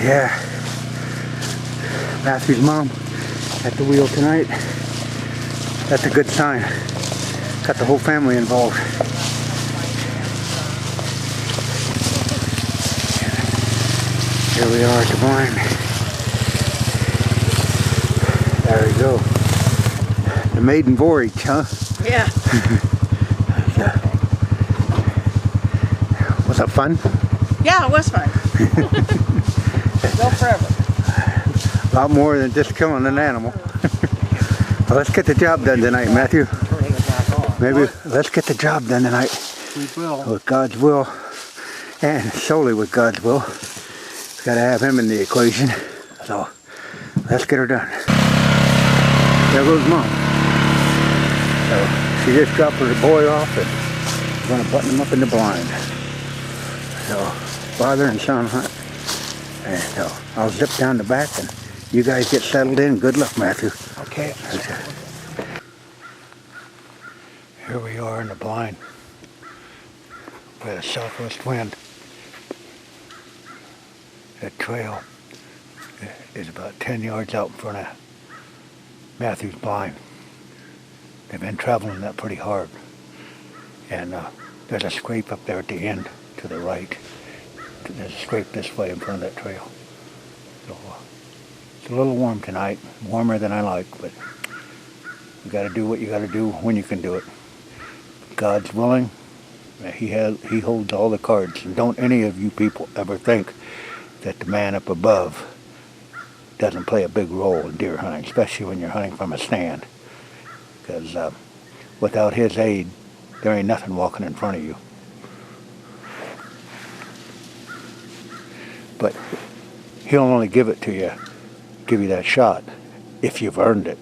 Yeah. Matthew's mom at the wheel tonight. That's a good sign. Got the whole family involved. Here we are at the blind. There we go. The maiden voyage, huh? Yeah. Was that fun? Yeah, it was fun. Go forever. A lot more than just killing an animal. Well, let's get the job done tonight, Matthew. Maybe let's get the job done tonight. We will. With God's will, and solely with God's will. We've got to have him in the equation. So, let's get her done. There goes Mom. So, she just dropped her boy off and we're going to button him up in the blind. So, father and son hunt. And so, I'll zip down the back and you guys get settled in. Good luck, Matthew. Okay. Here we are in the blind. We had a southwest wind. That trail is about 10 yards out in front of Matthew's blind. They've been traveling that pretty hard. And there's a scrape up there at the end to the right. There's a scrape this way in front of that trail. So it's a little warm tonight, warmer than I like, but you got to do what you got to do when you can do it. God's willing. He holds all the cards. And don't any of you people ever think that the man up above doesn't play a big role in deer hunting, especially when you're hunting from a stand. Because without his aid, there ain't nothing walking in front of you. But he'll only give it to you, give you that shot, if you've earned it.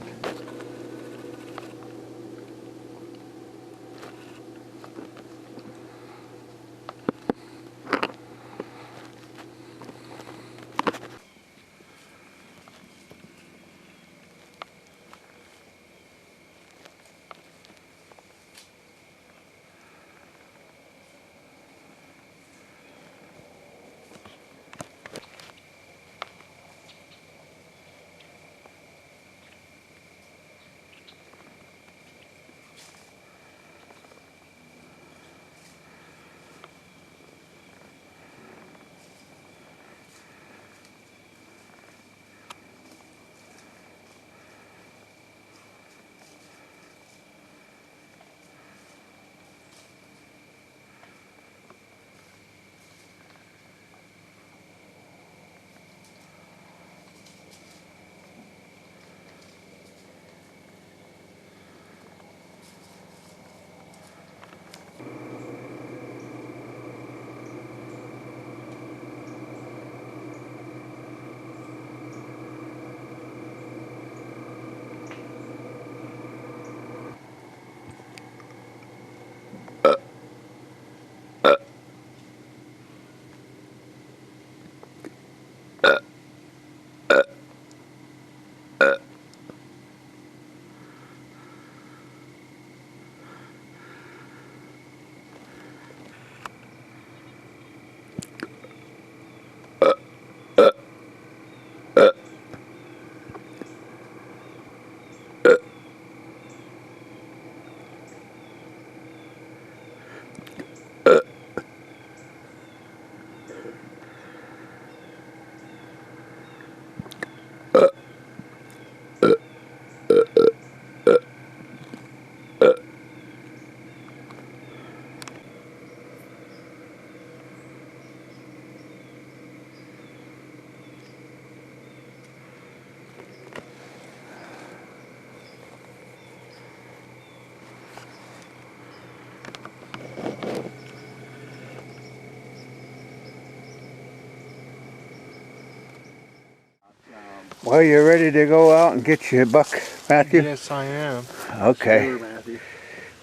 Well, you ready to go out and get you a buck, Matthew? Yes, I am. Okay. Sure, Matthew.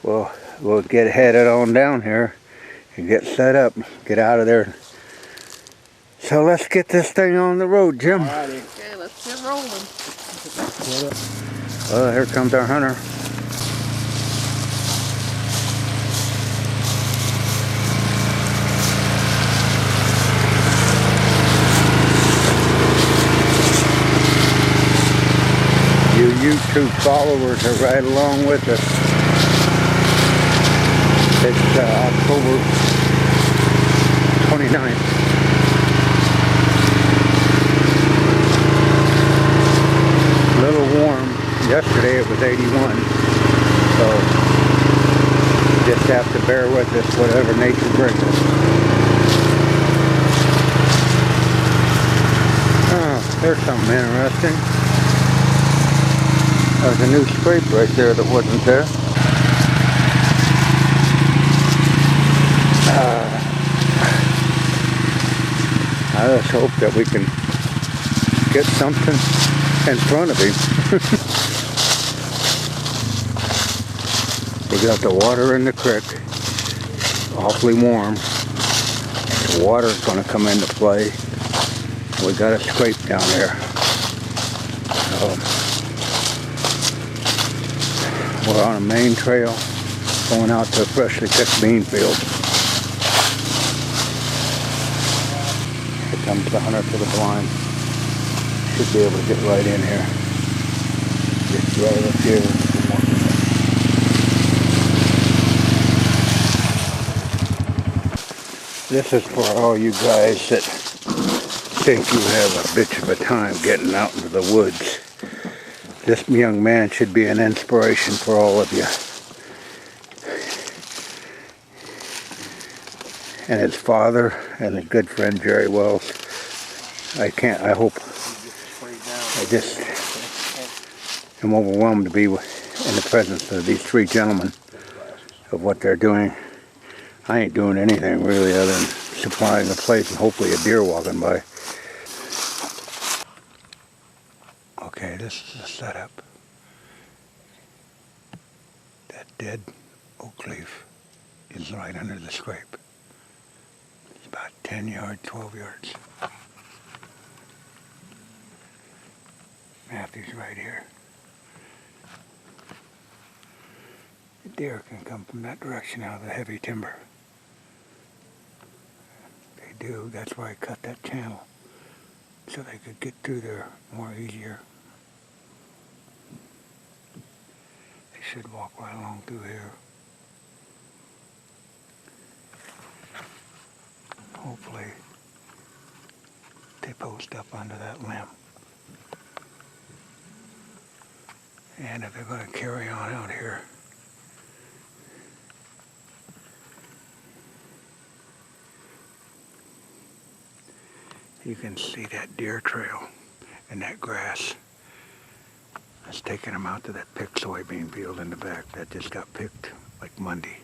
Well, we'll get headed on down here and get set up, get out of there. So let's get this thing on the road, Jim. Alrighty. Okay, let's get rolling. Well, here comes our hunter. YouTube followers are right along with us. It's October 29th. A little warm. Yesterday it was 81. So just have to bear with us, whatever nature brings us. Oh, there's something interesting. There's a new scrape right there that wasn't there. I just hope that we can get something in front of him. We got the water in the creek, awfully warm. The water's going to come into play. We got a scrape down there. We're on a main trail going out to a freshly picked bean field. Here comes the hunter to the blind. Should be able to get right in here. Just right up here. This is for all you guys that think you have a bitch of a time getting out into the woods. This young man should be an inspiration for all of you. And his father and his good friend Jerry Wells. I just am overwhelmed to be in the presence of these three gentlemen of what they're doing. I ain't doing anything really other than supplying a place and hopefully a deer walking by. Okay, this is the setup. That dead oak leaf is right under the scrape. It's about 10 yards, 12 yards. Matthew's right here. The deer can come from that direction out of the heavy timber. They do, that's why I cut that channel, so they could get through there more easier. They should walk right along through here. Hopefully they post up under that limb. And if they're going to carry on out here, you can see that deer trail and that grass. That's taking them out to that picked soybean field in the back that just got picked like Monday.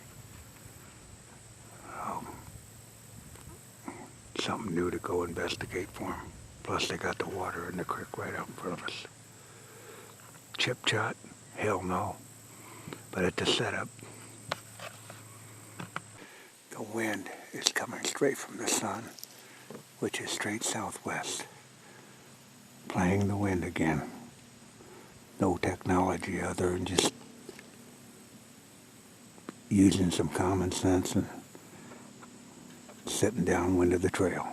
Something new to go investigate for them. Plus they got the water in the creek right out in front of us. Chip shot? Hell no. But it's a setup. The wind is coming straight from the sun, which is straight southwest. Playing the wind again. No technology other than just using some common sense and sitting downwind of the trail.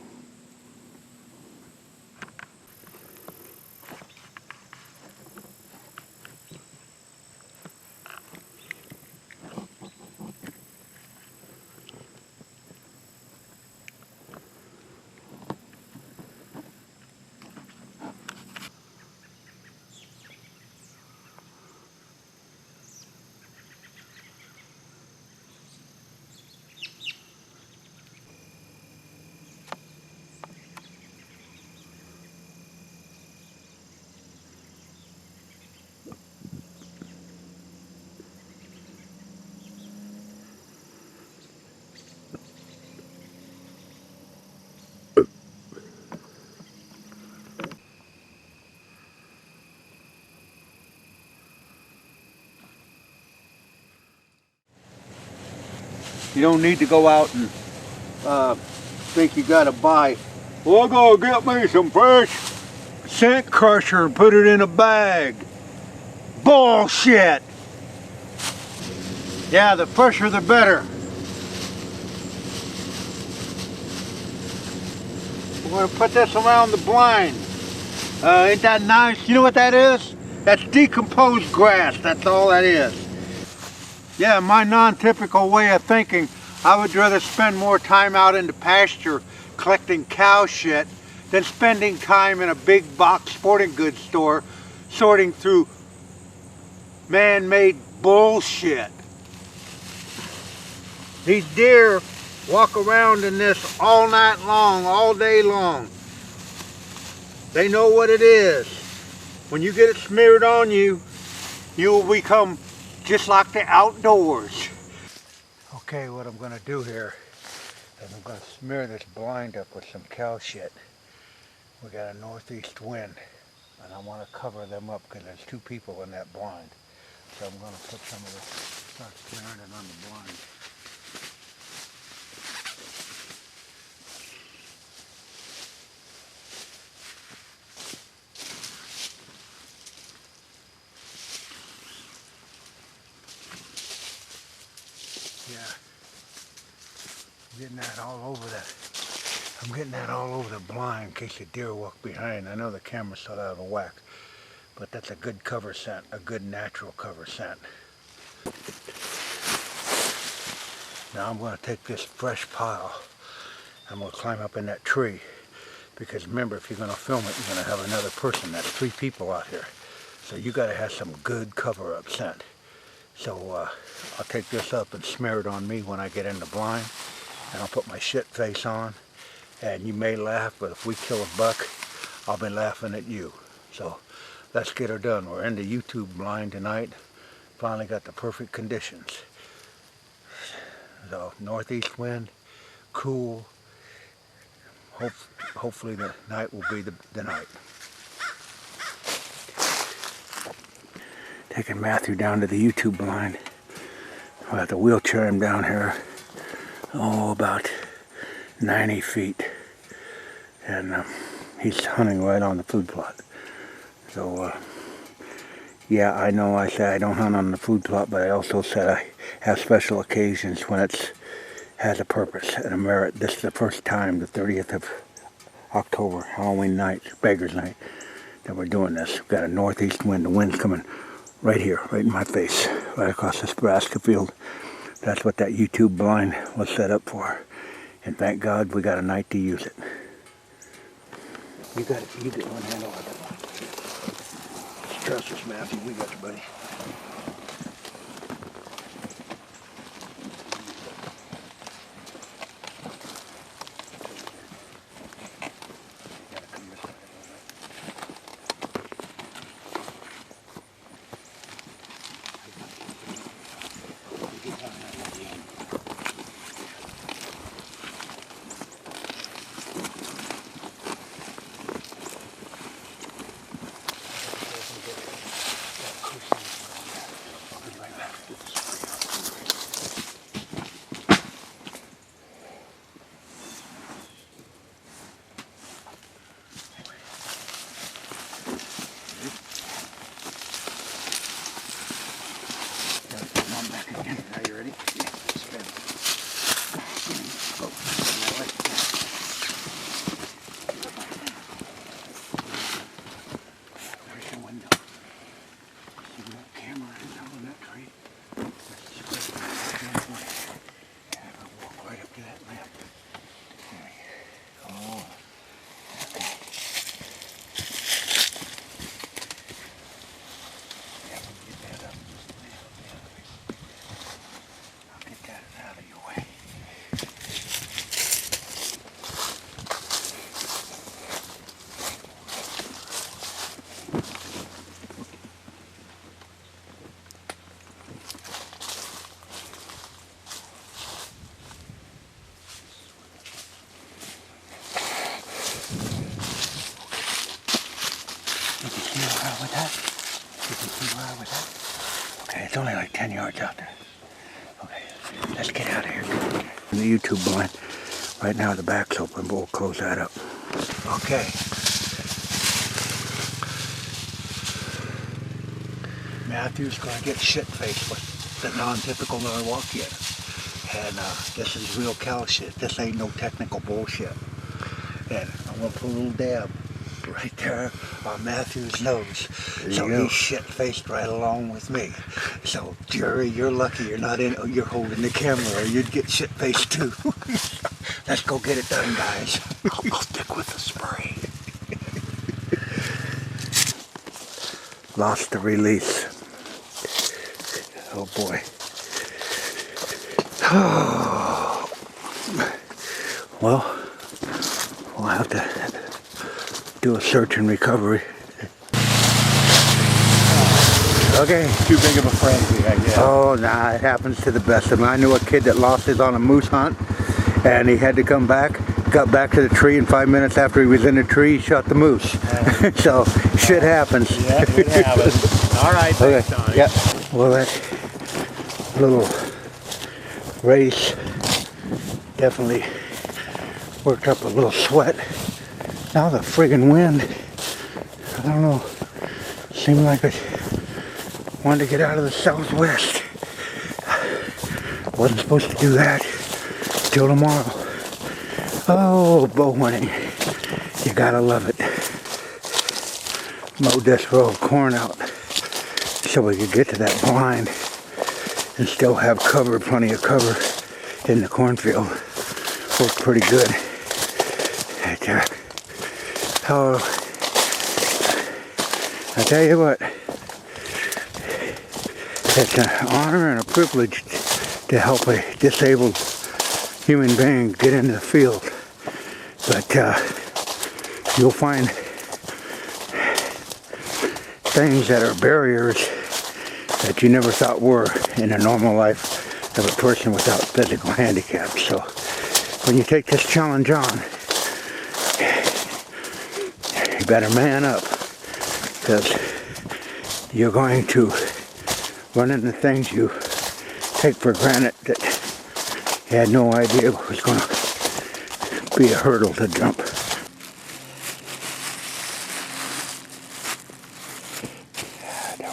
You don't need to go out and think you gotta buy, well, I'm gonna get me some fresh scent crusher and put it in a bag. Bullshit! Yeah, the fresher the better. We're gonna put this around the blind. Ain't that nice? You know what that is? That's decomposed grass, that's all that is. Yeah, my non-typical way of thinking, I would rather spend more time out in the pasture collecting cow shit than spending time in a big box sporting goods store sorting through man-made bullshit. These deer walk around in this all night long, all day long. They know what it is. When you get it smeared on you, you will become just like the outdoors. Okay, what I'm going to do here is I'm going to smear this blind up with some cow shit. We got a northeast wind, and I want to cover them up because there's two people in that blind. So I'm going to put some of this, start smearing it on the blind. Yeah, I'm getting that all over the blind in case the deer walk behind. I know the camera's so out of whack, but that's a good cover scent, a good natural cover scent. Now I'm going to take this fresh pile. I'm going to climb up in that tree, because remember, if you're going to film it, you're going to have another person. That's 3 people out here. So you got to have some good cover-up scent. So I'll take this up and smear it on me when I get in the blind, and I'll put my shit face on. And you may laugh, but if we kill a buck, I'll be laughing at you. So let's get her done. We're in the YouTube blind tonight. Finally got the perfect conditions. So northeast wind, cool. Hopefully the night will be the night. Taking Matthew down to the YouTube blind. I'll have to wheelchair him down here. Oh, about 90 feet. And he's hunting right on the food plot. So, yeah, I know I said I don't hunt on the food plot, but I also said I have special occasions when it has a purpose and a merit. This is the first time, the 30th of October, Halloween night, Beggar's Night, that we're doing this. We've got a northeast wind. The wind's coming right here, right in my face, right across this Nebraska field. That's what that YouTube blind was set up for. And thank God we got a night to use it. You get one handle of it. Trust us, Matthew, we got you, buddy. Are you ready? Yeah. Spin. Oh, there's your window. See that camera in that tree? Yeah, I'll walk right up to that lamp. There you go. Oh, okay. Yeah, we'll get that up. Get that out of your way. You can see where I was at? You can see where I was at? Okay, it's only like 10 yards out there. Okay, let's get out of here. The YouTube blind. Right now the back's open, but we'll close that up. Okay. Matthew's gonna get shit-faced with the non-typical Norwalk yet. And this is real cow shit. This ain't no technical bullshit. And I'm gonna put a little dab right there on Matthew's nose. There So you go. he's shit-faced right along with me. So Jerry, you're lucky you're not in. You're holding the camera, or you'd get shit-faced too. Let's go get it done, guys. I'll stick with the spray. Lost the release. Oh boy. Well, we'll have to do a search and recovery. Okay. Too big of a frenzy, I guess. Oh, nah, it happens to the best of them. I knew a kid that lost his on a moose hunt, and he had to come back, got back to the tree, and 5 minutes after he was in the tree, he shot the moose. So, shit happens. Yeah, it happens. All right, thanks, Donnie. Yeah. Well, that little race definitely worked up a little sweat. Now the friggin' wind, I don't know, seemed like it wanted to get out of the southwest. Wasn't supposed to do that till tomorrow. Oh, bow hunting, you gotta love it. Mowed this row of corn out so we could get to that blind and still have cover, plenty of cover in the cornfield. Worked pretty good. Oh, I tell you what, it's an honor and a privilege to help a disabled human being get into the field. But you'll find things that are barriers that you never thought were in a normal life of a person without physical handicap. So when you take this challenge on, you better man up, because you're going to run into things you take for granted that you had no idea was going to be a hurdle to jump. There we go.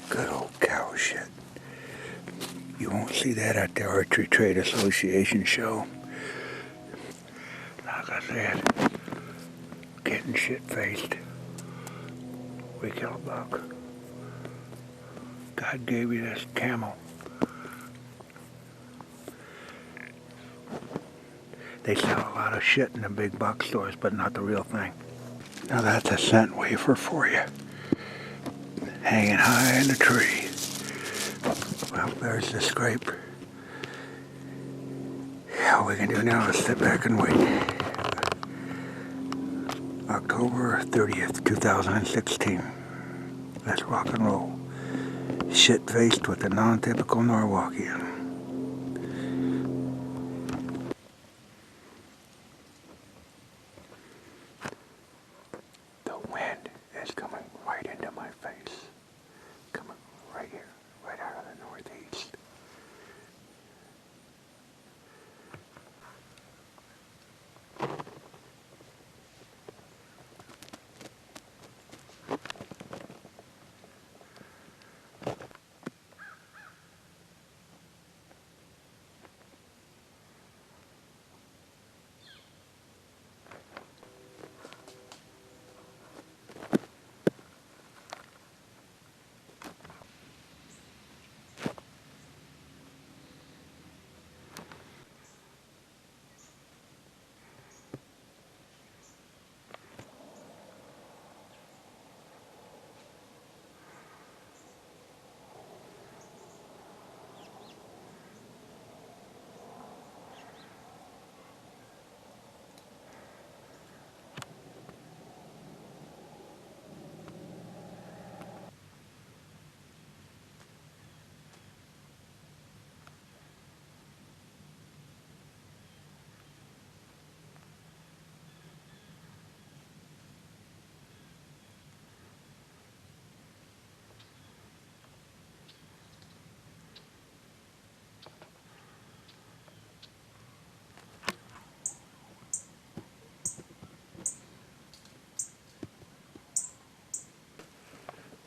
Good old cow shit. You won't see that at the Archery Trade Association show. Like I said, getting shit-faced. We kill a buck. God gave you this camel. They sell a lot of shit in the big box stores, but not the real thing. Now that's a scent wafer for you. Hanging high in the tree. Well, there's the scrape. All we can do now is sit back and wait. October 30th, 2016. Let's rock and roll. Shit-faced with a non-typical Norwalkian. The wind is coming right into my face. Coming right here, right out of the northeast.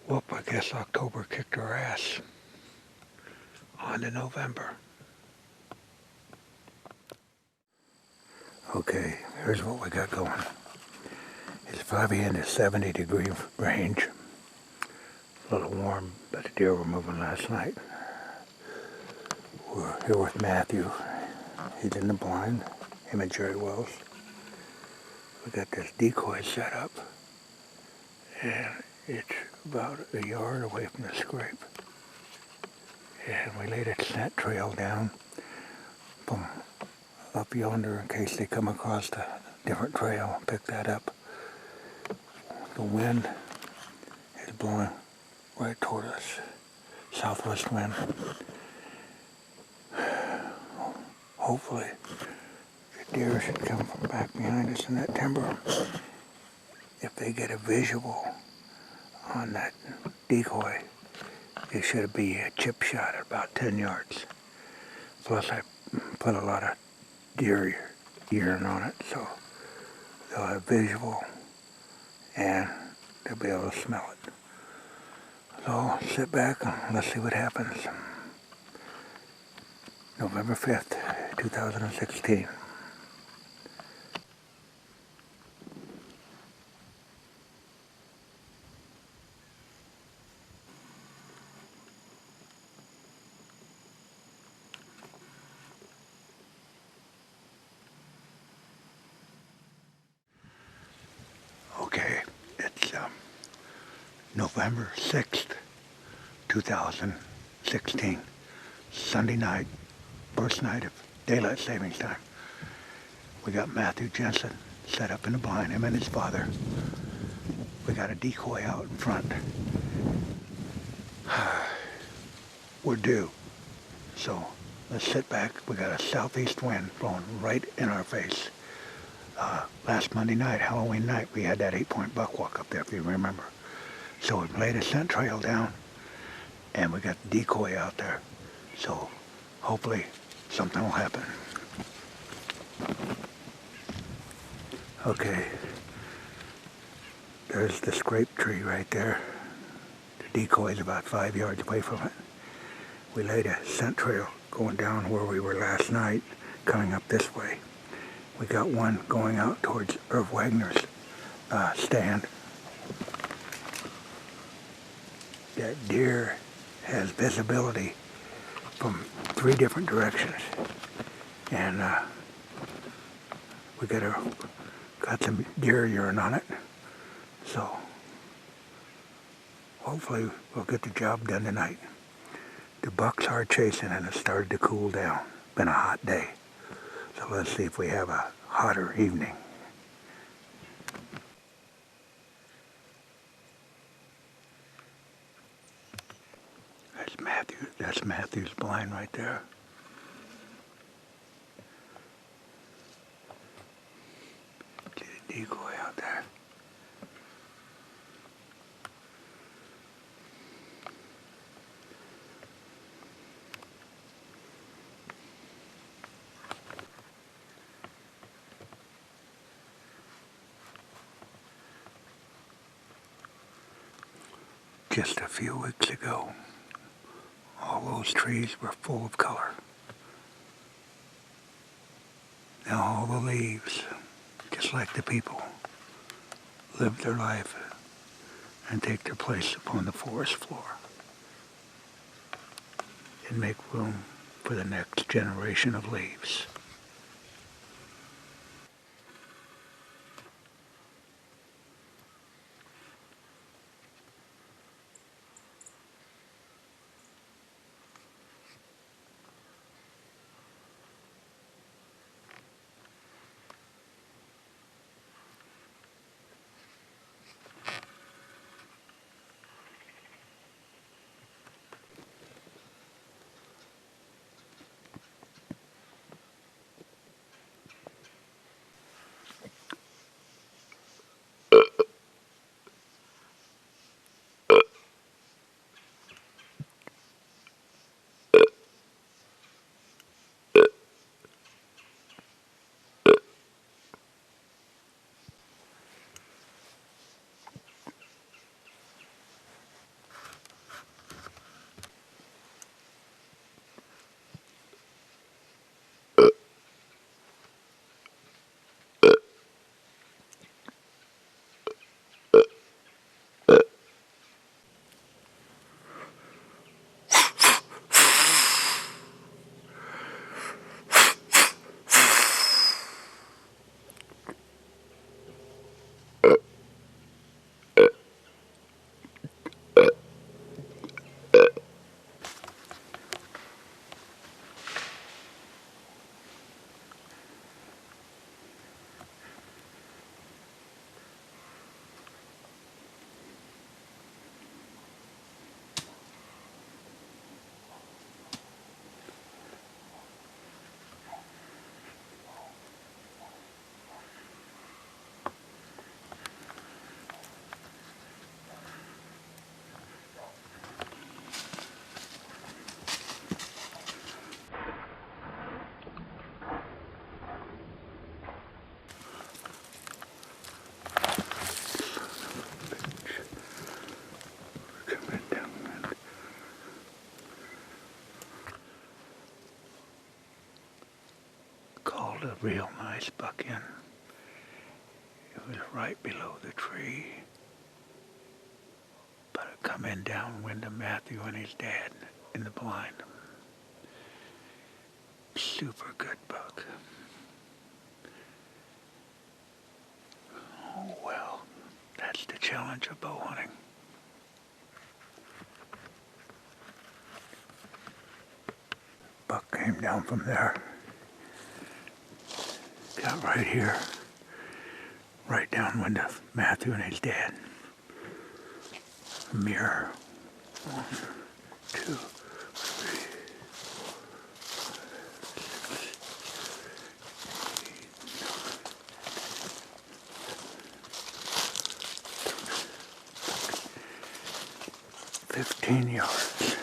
Well, I guess October kicked our ass. On to November. Okay, here's what we got going. It's probably in the 70-degree range. A little warm, but the deer were moving last night. We're here with Matthew. He's in the blind, him and Jerry Wells. We got this decoy set up, and it's about a yard away from the scrape. And we laid a scent trail down from up yonder in case they come across a different trail and pick that up. The wind is blowing right toward us, southwest wind. Hopefully the deer should come from back behind us in that timber. If they get a visual on that decoy, it should be a chip shot at about 10 yards. Plus I put a lot of deer urine on it, so they'll have visual and they'll be able to smell it. So sit back and let's see what happens. November 5th, 2016. Okay, it's November 6th, 2016, Sunday night, first night of daylight savings time. We got Matthew Jessen set up in the blind, him and his father. We got a decoy out in front. We're due, so let's sit back. We got a southeast wind blowing right in our face. Last Monday night, Halloween night, we had that 8-point buckwalk up there, if you remember. So we laid a scent trail down, and we got the decoy out there. So hopefully something will happen. Okay, there's the scrape tree right there. The decoy is about 5 yards away from it. We laid a scent trail going down where we were last night, coming up this way. We got one going out towards Irv Wagner's stand. That deer has visibility from 3 different directions, and we got some deer urine on it, so hopefully we'll get the job done tonight. The bucks are chasing and it started to cool down. Been a hot day, so let's see if we have a hotter evening. That's Matthew's blind right there. Get a decoy out there. Just a few weeks ago, all those trees were full of color. Now all the leaves, just like the people, live their life and take their place upon the forest floor and make room for the next generation of leaves. pulled a real nice buck in. It was right below the tree. But it come in downwind of Matthew and his dad in the blind. Super good buck. Oh well, that's the challenge of bow hunting. Buck came down from there. Got right here. Right downwind of Matthew and his dad. Mirror. 1, 2, 3. 15 yards.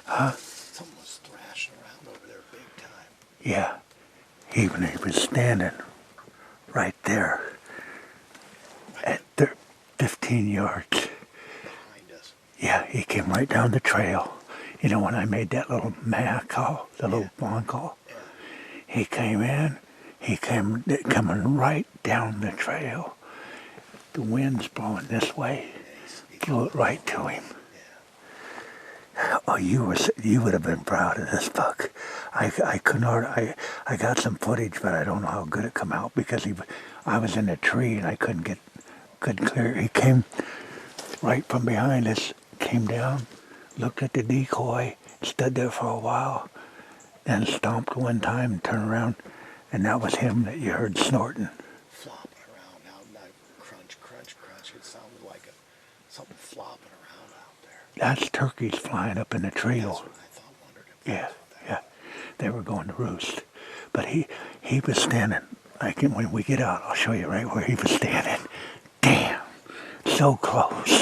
Huh? Someone was thrashing around over there big time. Yeah. Even he was standing right there at 15 yards. Behind us. Yeah, he came right down the trail. You know, when I made that little call, the little blonde call, he came in, coming right down the trail. The wind's blowing this way, blew it right to him. Oh, you would have been proud of this buck. I couldn't I got some footage, but I don't know how good it come out because I was in a tree and I couldn't clear. He came right from behind us, came down, looked at the decoy, stood there for a while, then stomped one time and turned around, and that was him that you heard snorting. Flopping around out in that crunch, crunch, crunch. It sounded like something flopping around out there. That's turkeys flying up in the tree. That's what I thought, wondered if Yeah, that's what that yeah. They were going to roost. But he was standing. When we get out, I'll show you right where he was standing. Damn, so close.